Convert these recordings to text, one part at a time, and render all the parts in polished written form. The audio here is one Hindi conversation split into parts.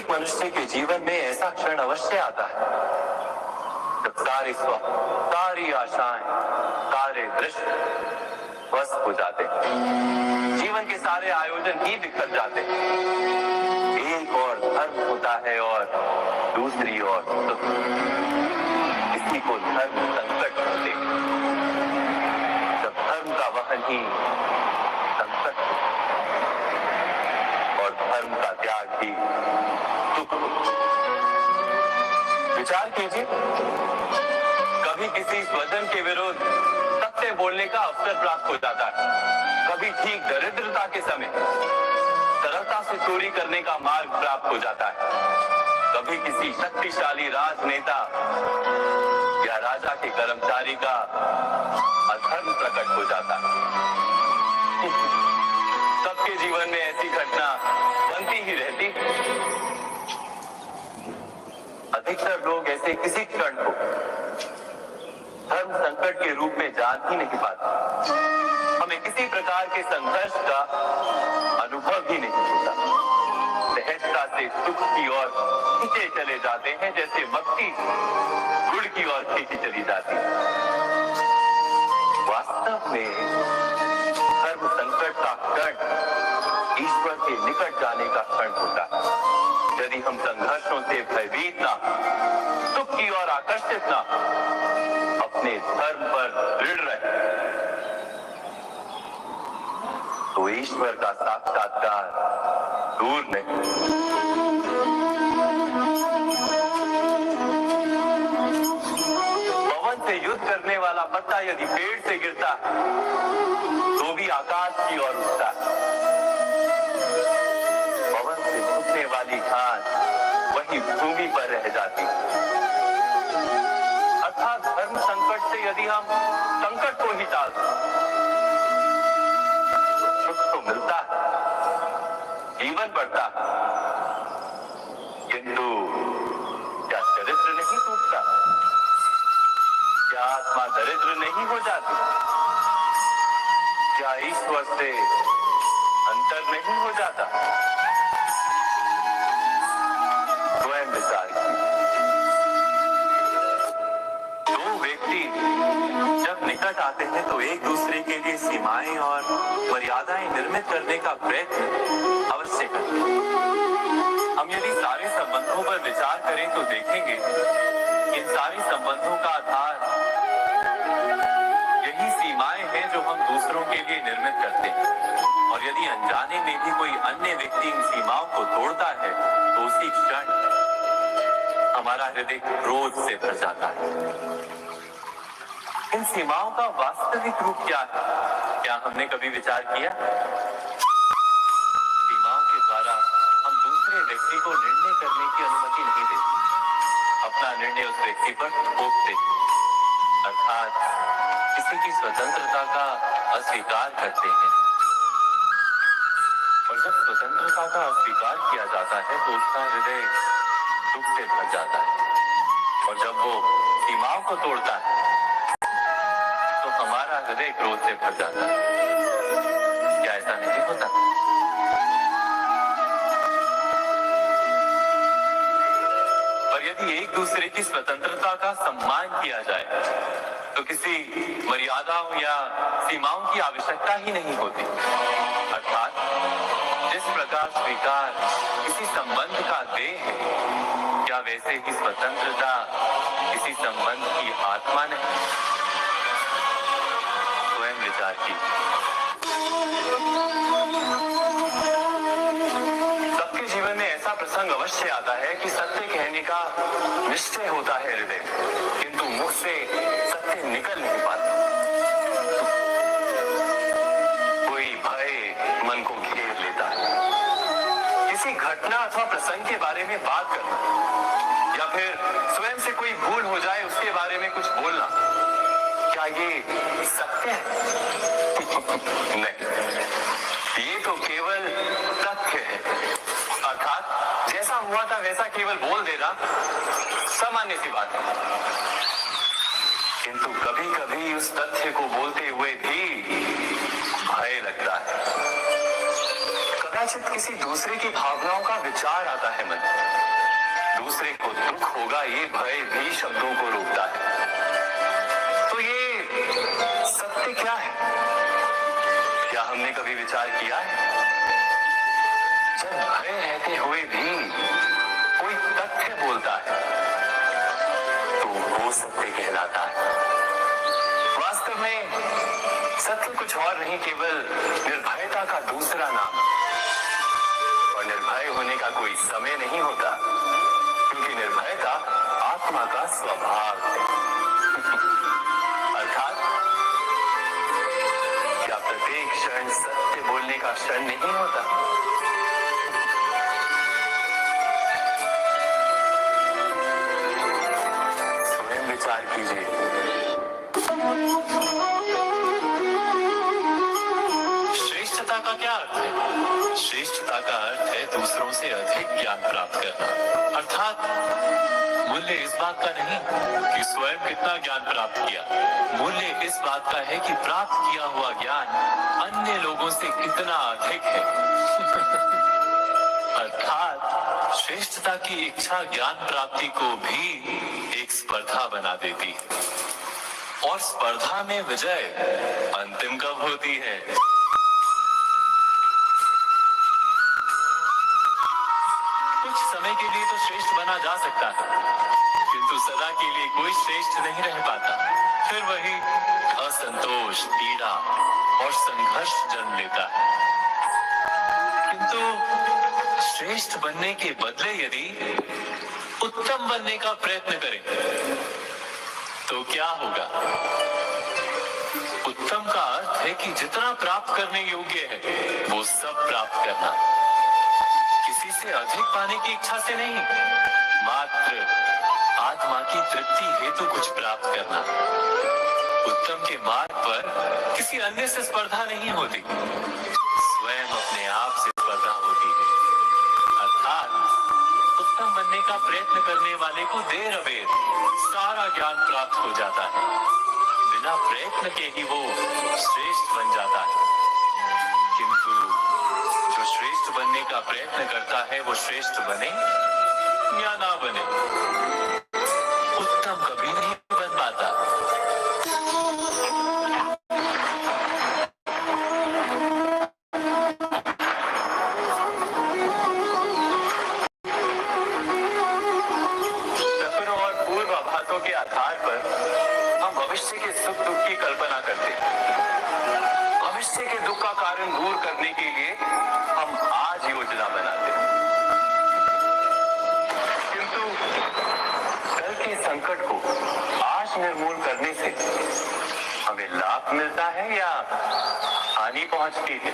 प्रत्येक मनुष्य के जीवन में ऐसा क्षण अवश्य आता है जब सारे स्वप्न, सारी आशाएं, सारे दृश्य बस हो जाते हैं। जीवन के सारे आयोजन ही बिखर जाते हैं। एक और धर्म होता है और दूसरी ओर सुख। इसी को धर्म संकट कहते हैं। जब धर्म का वहन ही संकट और धर्म का त्याग ही सुख। विचार कीजिए, कभी किसी स्वजन के विरुद्ध सत्य बोलने का अवसर प्राप्त हो जाता है, कभी ठीक दरिद्रता के समय सरलता से चोरी करने का मार्ग प्राप्त हो जाता है, कभी किसी शक्तिशाली राजनेता या राजा के कर्मचारी का अधर्म प्रकट हो जाता है। सबके जीवन में ऐसी घटना बनती ही रहती। अधिकतर लोग ऐसे किसी क्षण को धर्म संकट के रूप में जान ही नहीं पाते। हमें किसी प्रकार के संघर्ष का अनुभव ही नहीं होता। सहजता से सुख की ओर खींचे चले जाते हैं, जैसे मक्खी गुड़ की ओर खींची चली जाती है। वास्तव में धर्म संकट का क्षण ईश्वर के निकट जाने का क्षण होता है। यदि हम संघर्षों से भयभीत ना, सुख की ओर आकर्षित ना, अपने धर्म पर दृढ़ रहे, तो ईश्वर का साक्षात्कार दूर नहीं। पवन से युद्ध करने वाला पत्ता यदि पेड़ से गिरता तो भी आकाश की ओर उठता है। पवन से झुकने वाली घास वही भूमि पर रह जाती है। अर्थात धर्म संकट से यदि हम संकट को ही टाल तो सुख तो मिलता है, जीवन बढ़ता है, किंतु क्या चरित्र नहीं टूटता? क्या आत्मा दरिद्र नहीं हो जाती? क्या ईश्वर से अंतर नहीं हो जाता? स्वयं विचार कीजिए। दो व्यक्ति जब निकट आते हैं तो एक दूसरे के लिए सीमाएं और मर्यादाएं निर्मित करने का प्रयत्न अवश्य करते हैं। हम यदि सारे संबंधों पर विचार करें तो देखेंगे इन सारे संबंधों का आधार यही सीमाएं हैं जो हम दूसरों के लिए निर्मित करते हैं। और यदि अनजाने में भी कोई अन्य व्यक्ति इन सीमाओं को तोड़ता है तो उसी क्षण हमारा हृदय क्रोध से भर जाता है। इन सीमाओं का वास्तविक रूप क्या है? क्या हमने कभी विचार किया? सीमाओं के द्वारा हम दूसरे व्यक्ति को निर्णय करने की अनुमति नहीं देते। अपना निर्णय उस व्यक्ति पर थोप देते, अर्थात किसी की स्वतंत्रता का अस्वीकार करते हैं। और जब स्वतंत्रता का अस्वीकार किया जाता है तो उसका हृदय दुख से भर जाता है। और जब वो सीमाओं को तोड़ता है तो हमारा हृदय क्रोध से भर जाता है। क्या ऐसा नहीं होता? और यदि एक दूसरे की स्वतंत्रता का सम्मान किया जाए तो किसी मर्यादाओं या सीमाओं की आवश्यकता ही नहीं होती। अर्थात जिस प्रकार स्वीकार किसी संबंध का देह है, क्या वैसे ही स्वतंत्रता किसी संबंध की आत्मा नहीं? स्वयं विचार कीजिए। सबके जीवन में ऐसा प्रसंग अवश्य आता है कि सत्य कहने का निश्चय होता है हृदय, किंतु मुख से सत्य निकल नहीं पाता। कोई भय मन को घेर लेता है। किसी घटना अथवा प्रसंग के बारे में बात करना या फिर स्वयं से कोई भूल हो जाए उसके बारे में कुछ बोलना, क्या ये सत्य है? नहीं, ये तो केवल तथ्य है। अर्थात जैसा हुआ था वैसा केवल बोल देना सामान्य सी बात है। किंतु कभी कभी उस तथ्य को बोलते हुए भी भय लगता है। कदाचित किसी दूसरे की भावनाओं का विचार आता है मन, दूसरे को दुख होगा ये भय भी शब्दों को रोकता है। तो ये सत्य क्या है? क्या हमने कभी विचार किया है? जब भय रहते हुए भी कोई तथ्य बोलता है तो वो सत्य कहलाता है। वास्तव में सत्य कुछ और नहीं, केवल निर्भयता का दूसरा नाम। और निर्भय होने का कोई समय नहीं होता, क्योंकि निर्भयता आत्मा का स्वभाव है। अर्थात क्या प्रत्येक क्षण सत्य बोलने का क्षण नहीं होता? स्वयं विचार कीजिए। श्रेष्ठता का क्या अर्थ है? श्रेष्ठता का अर्थ है दूसरों से अधिक ज्ञान प्राप्त करना। अर्थात मूल्य इस बात का नहीं कि स्वयं कितना ज्ञान प्राप्त किया, मूल्य इस बात का है कि प्राप्त किया हुआ ज्ञान अन्य लोगों से कितना अधिक है। अर्थात श्रेष्ठता की इच्छा ज्ञान प्राप्ति को भी एक स्पर्धा बना देती है, और स्पर्धा में विजय अंतिम कब होती है? कुछ समय के लिए तो श्रेष्ठ बना जा सकता है, किंतु सदा के लिए कोई श्रेष्ठ नहीं रह पाता। फिर वही असंतोष, पीड़ा और संघर्ष जन्म लेता है। किंतु श्रेष्ठ बनने के बदले यदि उत्तम बनने का प्रयत्न करें तो क्या होगा? उत्तम का अर्थ है कि जितना प्राप्त करने योग्य है वो सब प्राप्त करना, किसी से अधिक पाने की इच्छा से नहीं, मात्र आत्मा की तृप्ति हेतु कुछ प्राप्त करना। उत्तम के मार्ग पर किसी अन्य से स्पर्धा नहीं होती, स्वयं अपने आप से स्पर्धा होती है। अर्थात उत्तम बनने का प्रयत्न करने वाले को देर अबेर सारा ज्ञान प्राप्त हो जाता है, बिना प्रयत्न के ही वो श्रेष्ठ बन जाता है। किंतु जो श्रेष्ठ बनने का प्रयत्न करता है वो श्रेष्ठ बने या ना बने, उत्तम कभी नहीं बन पाता। सपनों और पूर्वाभासों के आधार पर हम भविष्य के सुख दुख की कल्पना करते हैं। भविष्य के दुख का कारण दूर करने के लिए हम आज योजना बनाते हैं, किंतु कल के संकट को आज निर्मूल करने से हमें लाभ मिलता है या हानि पहुंचती है?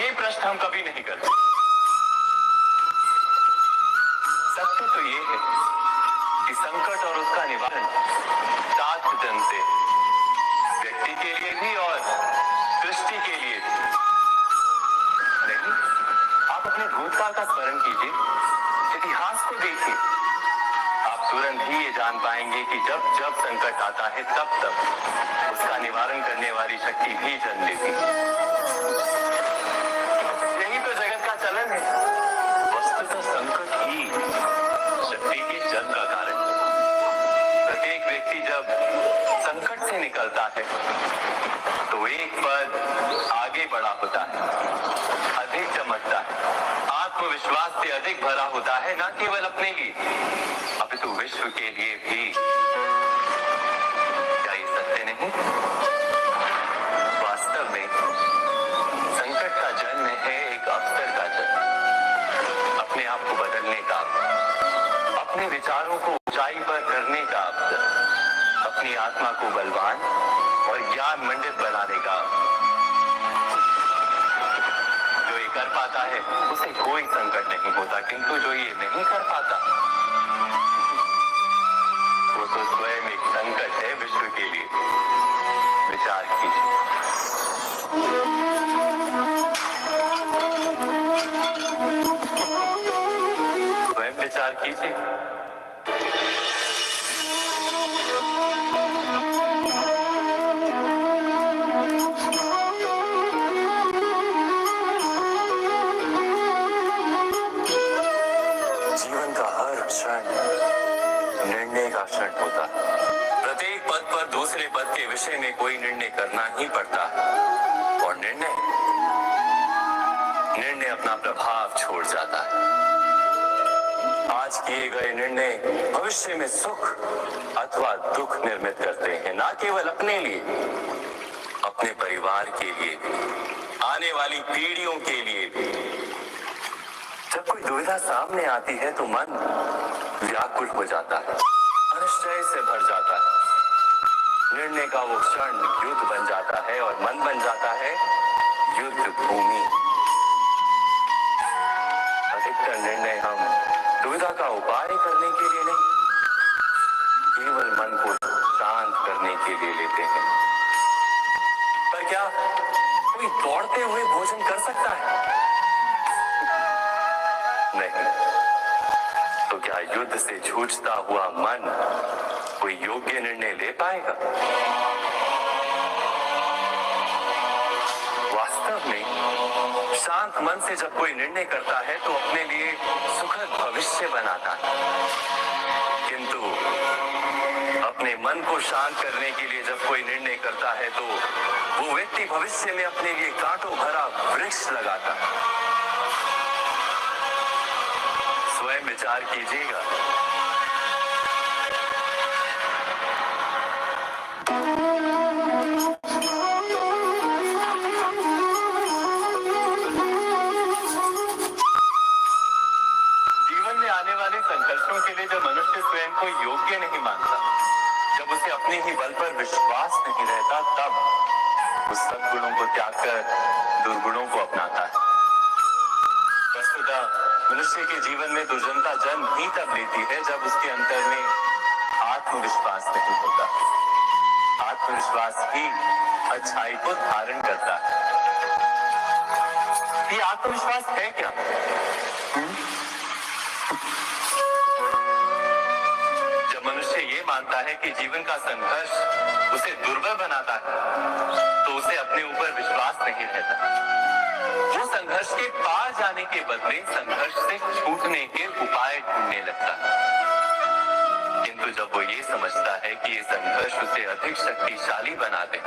ये प्रश्न हम कभी नहीं करते। सत्य तो ये है कि संकट और उसका निवारण सात जन से, व्यक्ति के लिए भी और सृष्टि के लिए भी। नहीं, आप अपने भूतकाल का स्मरण कीजिए, इतिहास को देखिए, आप तुरंत ही ये जान पाएंगे कि जब जब संकट आता है तब तब उसका निवारण करने वाली शक्ति भी जन्म लेती है। यही तो जगत का चलन है। वस्तुतः संकट ही शक्ति के जन्म का कारण है। प्रत्येक व्यक्ति जब संकट से निकलता है तो एक पद आगे बढ़ा होता है, अधिक चमकता है, आत्मविश्वास से अधिक भरा होता है, न केवल अपने लिए अपितु विश्व के लिए भी। क्या ये सत्य नहीं? वास्तव में संकट का जन्म है एक अवसर का जन्म, अपने आप को बदलने का, अपने विचारों को ऊंचाई पर करने का अवसर, अपनी आत्मा को बलवान और ज्ञान मंडित बनाने का। जो ये कर पाता है उसे कोई संकट नहीं होता, किंतु जो ये नहीं कर पाता वो तो स्वयं एक संकट है विश्व के लिए। विचार कीजिए। स्वयं विचार कीजिए। संभाषण होता है। प्रत्येक पद पर दूसरे पद के विषय में कोई निर्णय करना ही पड़ता है और निर्णय अपना प्रभाव छोड़ जाता है। आज किए गए निर्णय भविष्य में सुख अथवा दुख निर्मित करते हैं, ना केवल अपने लिए, अपने परिवार के लिए, आने वाली पीढ़ियों के लिए। जब कोई दुविधा सामने आती है तो मन व्याकुल हो जाता है, अनिश्चय से भर जाता है। निर्णय का वो क्षण युद्ध बन जाता है और मन बन जाता है युद्ध भूमि। अधिकतर निर्णय हम दुविधा का उपाय करने के लिए नहीं, केवल मन को शांत करने के लिए लेते हैं। पर क्या कोई दौड़ते हुए भोजन कर सकता है? नहीं। तो क्या युद्ध से जूझता हुआ मन कोई योग्य निर्णय ले पाएगा? वास्तव में शांत मन से जब कोई निर्णय करता है तो अपने लिए सुखद भविष्य बनाता है, किंतु अपने मन को शांत करने के लिए जब कोई निर्णय करता है तो वो व्यक्ति भविष्य में अपने लिए कांटों भरा वृक्ष लगाता है। स्वयं विचार कीजिएगा। संघर्षों के लिए जब मनुष्य स्वयं को योग्य नहीं मानता, जब उसे अपने ही बल पर विश्वास नहीं रहता, तब उस सद्गुणों को त्याग कर दुर्गुणों को अपनाता है। वस्तुतः मनुष्य के जीवन में दुर्जनता जन्म ही तब लेती है जब उसके अंतर में आत्मविश्वास नहीं होता। आत्मविश्वास ही अच्छाई को धारण करता है। ये आत्मविश्वास है क्या? मनुष्य ये मानता है कि जीवन का संघर्ष उसे दुर्बल बनाता है, तो उसे अपने ऊपर विश्वास नहीं रहता। वो संघर्ष के पार जाने के बदले संघर्ष से छूटने के उपाय ढूंढने लगता है। किंतु जब वो ये समझता है कि ये संघर्ष उसे अधिक शक्तिशाली बना दे,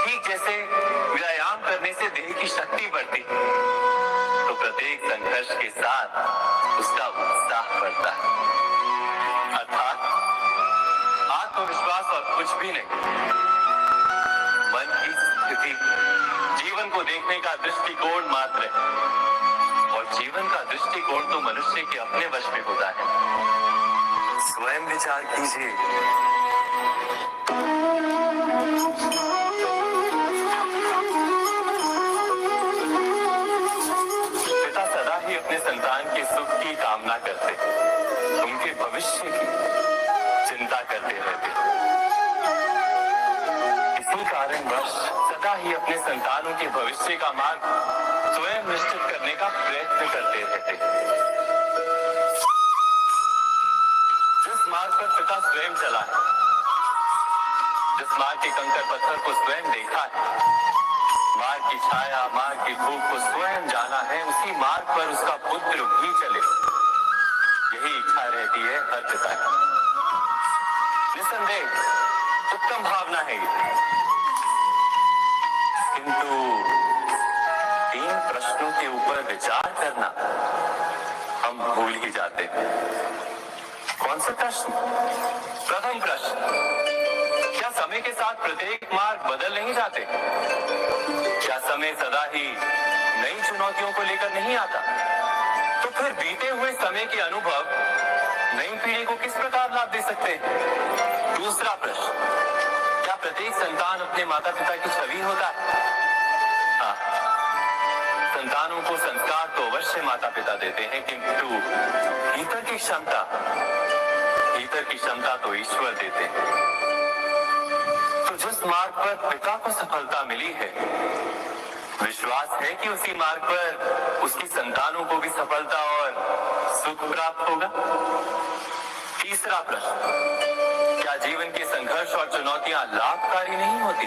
ठीक जैसे व्यायाम करने से देह की शक्ति बढ़ती है, तो प्रत्येक संघर्ष के साथ उसका उत्साह बढ़ता है। अर्थात आत्मविश्वास और कुछ भी नहीं, मन की स्थिति जीवन को देखने का दृष्टिकोण मात्र है, और जीवन का दृष्टिकोण तो मनुष्य के अपने वश में होता है। स्वयं विचार कीजिए। पिता सदा ही अपने संतान के सुख की कामना करते, उनके भविष्य की चिंता करते रहते। इसी कारणवश सदा ही अपने संतानों के भविष्य का मार्ग स्वयं निश्चित करने का प्रयत्न करते रहते। जिस मार्ग पर पिता स्वयं चला है, जिस मार्ग के कंकर पत्थर को स्वयं देखा है, मार्ग की छाया, मार्ग की धूप को स्वयं जाना है, उसी मार्ग पर उसका पुत्र भी चले, यही इच्छा रहती है हर पिता की। निसंदेह उत्तम भावना है ये, किंतु इन प्रश्नों के ऊपर विचार करना हम भूल ही जाते हैं। कौन सा प्रश्न? प्रथम प्रश्न, क्या समय के साथ प्रत्येक मार्ग बदल नहीं जाते? क्या समय सदा ही नई चुनौतियों को लेकर नहीं आता? तो फिर बीते हुए समय के अनुभव नई पीढ़ी को किस प्रकार लाभ दे सकते हैं? दूसरा प्रश्न, क्या प्रत्येक संतान अपने माता पिता की छवि होता है? हाँ, संतानों को संस्कार तो अवश्य माता पिता देते हैं, किंतु भीतर की क्षमता तो ईश्वर देते हैं। तो जिस मार्ग पर पिता को सफलता मिली है, विश्वास है कि उसी मार्ग पर उसकी संतानों को भी सफलता और सुख प्राप्त होगा। तीसरा प्रश्न, क्या जीवन के संघर्ष और चुनौतियां लाभकारी नहीं होती?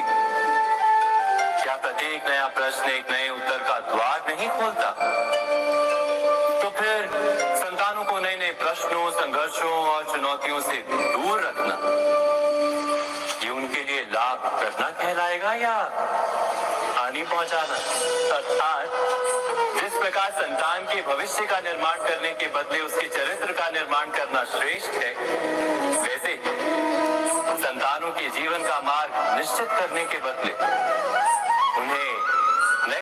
क्या प्रत्येक नया प्रश्न एक नए उत्तर का द्वार नहीं खोलता? तो फिर संतानों को नए नए प्रश्नों, संघर्षों और चुनौतियों से दूर रख पहुंचाना। अर्थात जिस प्रकार संतान के भविष्य का निर्माण करने के बदले उसके चरित्र का निर्माण करना श्रेष्ठ है, वैसे ही संतानों के जीवन का मार्ग निश्चित करने के बदले उन्हें